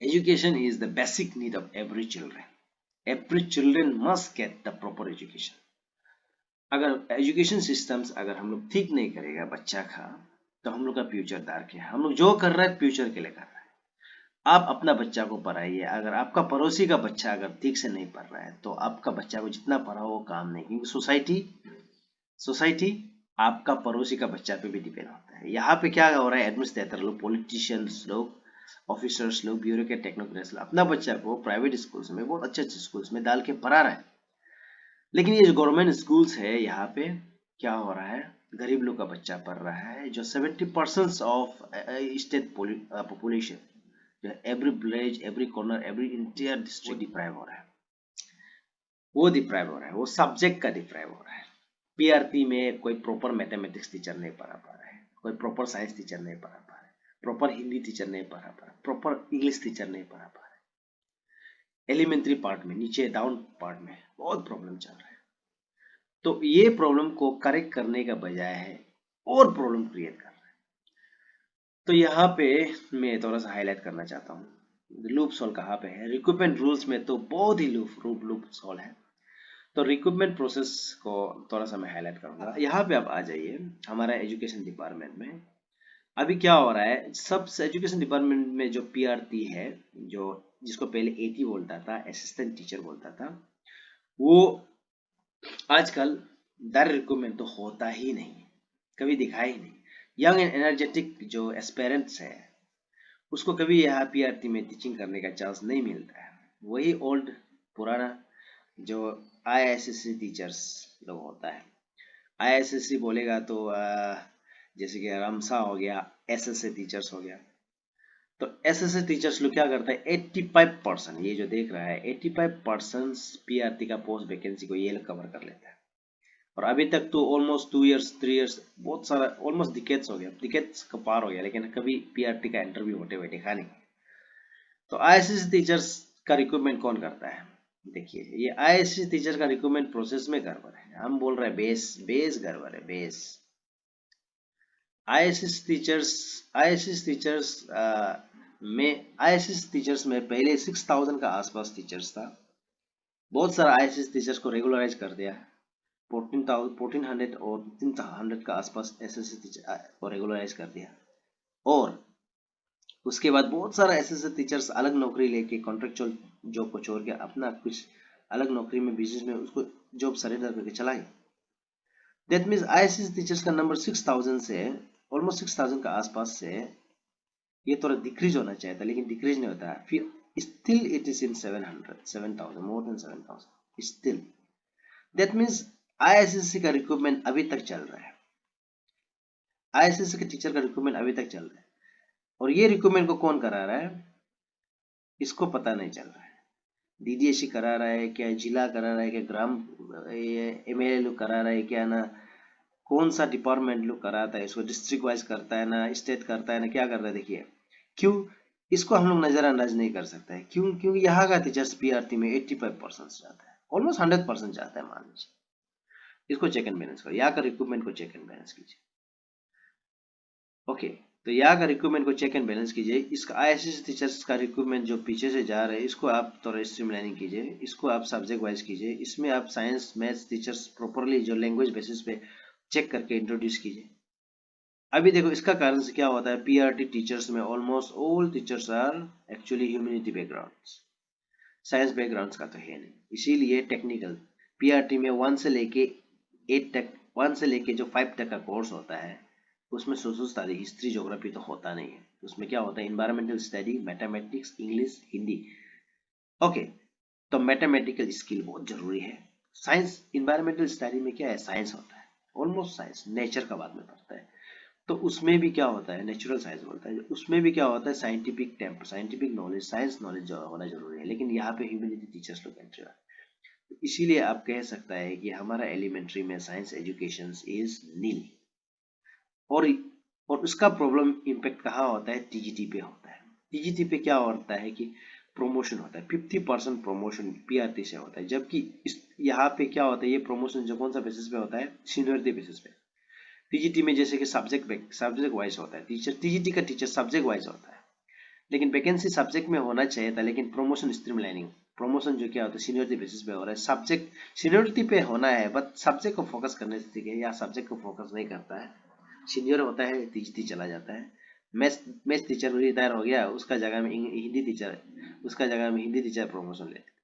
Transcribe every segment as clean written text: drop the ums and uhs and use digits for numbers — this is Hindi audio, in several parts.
Education is the basic need of every children. Every children must get the proper education. अगर एजुकेशन सिस्टम्स अगर हम लोग ठीक नहीं करेगा बच्चा का, तो हम लोग का फ्यूचर डार्क है। हम लोग जो कर रहा है फ्यूचर के लिए कर रहा है। आप अपना बच्चा को पढ़ाइए, अगर आपका पड़ोसी का बच्चा अगर ठीक से नहीं पढ़ रहा है तो आपका बच्चा को जितना पढ़ाओ वो काम नहीं, क्योंकि सोसाइटी आपका पड़ोसी का बच्चा पे भी डिपेंड होता है। यहाँ पे क्या हो रहा है, एडमिनिस्ट्रेटर लोग, पॉलिटिशियंस लोग, ऑफिसर्स लोग, ब्यूरोक्रेट, टेक्नोक्रेट्स अपना बच्चा को प्राइवेट स्कूल्स में, बहुत अच्छे अच्छे स्कूल्स में डाल के पढ़ा रहा है। लेकिन ये जो गवर्नमेंट स्कूल्स है यहाँ पे क्या हो रहा है, गरीब लोग का बच्चा पढ़ रहा है, जो 70% ऑफ स्टेट पॉपुलेशन, जो every village, every corner, every interior district deprive हो रहा है। वो सब्जेक्ट का डिप्राइव हो रहा है। पीआरटी में कोई प्रॉपर मैथमेटिक्स टीचर नहीं पढ़ा पा रहा है, कोई प्रॉपर साइंस टीचर नहीं पढ़ा पा रहा है, प्रॉपर हिंदी टीचर नहीं पढ़ा पा रहा है, प्रॉपर इंग्लिश टीचर नहीं पढ़ा पा रहा है। एलिमेंट्री पार्ट में, नीचे डाउन पार्ट में बहुत प्रॉब्लम चल रहा है। तो ये प्रॉब्लम को करेक्ट करने का बजाय है और प्रॉब्लम क्रिएट कर रहा है। तो यहाँ पे मैं थोड़ा सा हाईलाइट करना चाहता हूँ लूप सॉल्व कहाँ पे है। रिक्रूटमेंट रूल्स में तो बहुत ही लूप सॉल्व है। तो रिक्रूटमेंट प्रोसेस को थोड़ा सा मैं हाईलाइट करूंगा। यहाँ पे आप आ जाइए हमारा एजुकेशन डिपार्टमेंट में। अभी क्या हो रहा है, सब एजुकेशन डिपार्टमेंट में जो पीआरटी है, जो जिसको पहले एटी बोलता था, असिस्टेंट टीचर बोलता था, वो आजकल दर रिक्रूटमेंट तो होता ही नहीं, कभी दिखा ही नहीं। यंग एंड एनर्जेटिक जो एस्पेरेंट्स है उसको कभी यहाँ पीआरटी में टीचिंग करने का चांस नहीं मिलता है। वही ओल्ड पुराना जो आईएसएससी टीचर्स लोग होता है। आईएसएससी बोलेगा तो जैसे कि रमसा हो गया, एसएससी टीचर्स हो गया। तो एसएससी टीचर्स लोग क्या करता है, 85%, ये जो देख रहा है 85% पीआरटी का पोस्ट वैकेंसी को ये लोग कवर कर लेता है। और अभी तक तो ऑलमोस्ट 2 इयर्स 3 इयर्स, बहुत सारा ऑलमोस्ट डिकेट्स हो गया, डिकेट्स का पार हो गया, लेकिन कभी पीआरटी का इंटरव्यू होते हुए देखा नहीं। तो आईएसएससी टीचर्स का रिक्रूटमेंट कौन करता है, देखिए ये आईएसएससी टीचर का रिक्रूटमेंट प्रोसेस में गड़बड़ है। हम बोल रहे हैं बेस गड़बड़ है, बेस। आईएसएस टीचर्स में पहले 6000 का आसपास टीचर्स था। बहुत सारा आईएसएस टीचर्स को रेगुलराइज कर दिया, 1400 और 300 का आसपास एसएससी टीचर को रेगुलराइज कर दिया। और उसके बाद बहुत सारा एसएससी टीचर्स अलग नौकरी लेके कॉन्ट्रेक्चुअल जॉब को छोड़ के अपना कुछ अलग नौकरी में, बिजनेस में उसको जॉब सरेंडर करके चलाए। दैट मीन्स आईएसएस टीचर्स का नंबर 6000 से ऑलमोस्ट 6000 का आसपास से ये थोड़ा डिक्रीज होना चाहिए था, लेकिन डिक्रीज नहीं होता है। फिर still it is in 7000, more than 7000 still. That means ISSC का रिक्रूटमेंट अभी तक चल रहा है, आईएसएससी के टीचर का रिक्रूटमेंट अभी तक चल रहा है। और ये रिक्रूटमेंट को कौन करा रहा है, इसको पता नहीं चल रहा है। डीडीएससी करा रहा है क्या, जिला करा रहा है क्या, ग्राम एमएलए लोग करा रहा है क्या ना, कौन सा डिपार्टमेंट लोग कराता है इसको, डिस्ट्रिक्ट वाइज करता है ना, स्टेट करता है ना, क्या कर रहा है। देखिए क्यों इसको हम लोग नजरअंदाज नहीं कर सकते हैं, क्योंकि यहाँ का टीचर्स पीआरटी में 85% जाता है, ऑलमोस्ट 100% जाता है मान लीजिए। इसको चेक एंड बैलेंस करो, यहाँ का रिक्रूटमेंट को चेक एंड बैलेंस कीजिए। ओके, तो यहाँ का रिक्रूटमेंट को चेक एंड बैलेंस कीजिए। इसका आईएसएस टीचर्स का रिक्रूटमेंट जो पीछे से जा रहे हैं इसको आप थोड़ा स्ट्रीमलाइनिंग कीजिए, इसको आप सब्जेक्ट वाइज कीजिए। इसमें आप साइंस मैथ्स टीचर्स प्रॉपरली जो लैंग्वेज बेसिस पे चेक करके इंट्रोड्यूस कीजिए। अभी देखो इसका कारण से क्या होता है, पीआरटी टीचर्स में almost all teachers are actually humanity backgrounds, science backgrounds का तो है नहीं। इसीलिए टेक्निकल पीआरटी में 1 से लेके 8 तक, 1 से लेके जो 5 तक का कोर्स होता है उसमें सोशल स्टडी, हिस्ट्री, ज्योग्राफी तो होता नहीं है। उसमें क्या होता है, environmental study, mathematics, English, Hindi. Okay, तो मैथमेटिकल स्किल बहुत जरूरी है। साइंस, इन्वायरमेंटल स्टडी में क्या है, साइंस होता है, ऑलमोस्ट साइंस, नेचर का बाद में पढ़ता है। तो उसमें भी क्या होता है, नेचुरल साइंस बोलता है, उसमें भी क्या होता है, scientific temp, scientific knowledge, science knowledge होना जरूरी है। लेकिन यहाँ पे ह्यूमैनिटी टीचर्स लोग एंट्री है। इसीलिए आप कह सकता है कि हमारा एलिमेंट्री में साइंस एजुकेशन इज नील। और उसका प्रॉब्लम इम्पैक्ट कहाँ होता है, टीजीटी पे होता है। टीजीटी पे क्या होता है कि प्रमोशन होता है, 50% प्रमोशन पीआरटी से होता है। जबकि यहाँ पे क्या होता है, ये प्रमोशन जो कौन सा बेसिस पे होता है, सीनियरिटी बेसिस पे। टीजीटी में जैसे कि सब्जेक्ट वाइज होता है, टीचर टीजीटी का टीचर सब्जेक्ट वाइज होता है। लेकिन वैकेंसी सब्जेक्ट में होना चाहिए था, लेकिन प्रमोशन स्ट्रीम लाइनिंग, प्रमोशन जो क्या होता है सीनियरिटी बेसिस पे हो रहा है, सब्जेक्ट सीनियरिटी पे होना है बट सब्जेक्ट को फोकस करने से, ठीक है, या सब्जेक्ट को फोकस नहीं करता है, सीनियर होता है तीजती चला जाता है, मैथ्स मैथ्स टीचर रिटायर हो गया, उसका जगह में हिंदी टीचर, उसका जगह में हिंदी टीचर प्रमोशन लेते।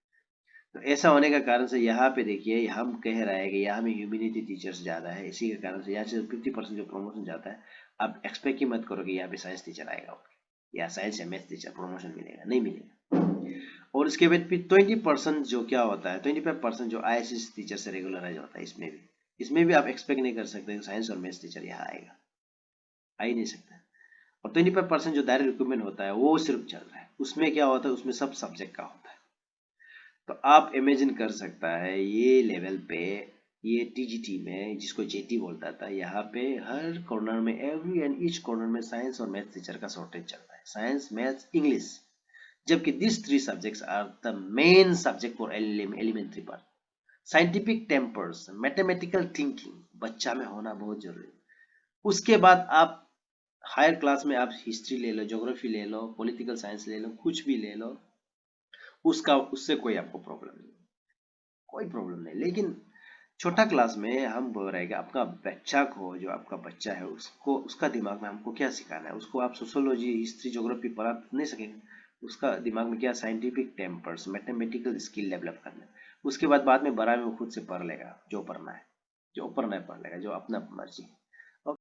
तो ऐसा होने का कारण से यहाँ पे देखिए हम कह रहे हैं कि यहाँ में ह्यूमैनिटी टीचर्स ज़्यादा है, इसी के कारण से यहाँ से 50% जो प्रमोशन जाता है, आप एक्सपेक्ट ही मत करो कि यहाँ पे साइंस टीचर आएगा या साइंस या मैथ्स टीचर प्रमोशन मिलेगा, नहीं मिलेगा। और उसके बाद फिर 20% जो क्या होता है, 25% जो ICSE टीचर से रेगुलराइज होता है, इसमें भी आप एक्सपेक्ट नहीं कर सकते साइंस और मैथ्स टीचर यहाँ आएगा, आ ही नहीं सकता। और 25% जो डायरेक्ट रिक्रूटमेंट होता है वो सिर्फ चल रहा है, उसमें क्या होता है, उसमें सब सब्जेक्ट का होता है। तो आप इमेजिन कर सकता है ये लेवल पे, ये TGT में जिसको JT बोलता था, यहाँ पे हर कॉर्नर में, एवरी एंड ईच कॉर्नर में साइंस और मैथ्स टीचर का शॉर्टेज चल रहा है, साइंस मैथ्स इंग्लिश, जबकि this 3 subjects are the main subject for elementary part. Scientific tempers, mathematical thinking बच्चा में होना बहुत जरूरी है। उसके बाद आप हायर क्लास में आप हिस्ट्री ले लो, ज्योग्राफी ले लो, पॉलिटिकल साइंस ले लो, कुछ भी ले लो, उससे कोई आपको प्रॉब्लम नहीं, कोई प्रॉब्लम नहीं। लेकिन छोटा क्लास में हम बोल रहे हैं कि आपका बच्चा को, जो आपका बच्चा है उसको, उसका दिमाग में हमको क्या सिखाना है, उसको आप सोशियोलॉजी हिस्ट्री ज्योग्राफी पढ़ा नहीं सकेंगे, उसका दिमाग में क्या scientific tempers, mathematical skill develop करना है। उसके बाद में बड़ा में वो खुद से पढ़ लेगा, जो पढ़ना है, जो पढ़ना है पढ़ लेगा, जो अपना मर्जी।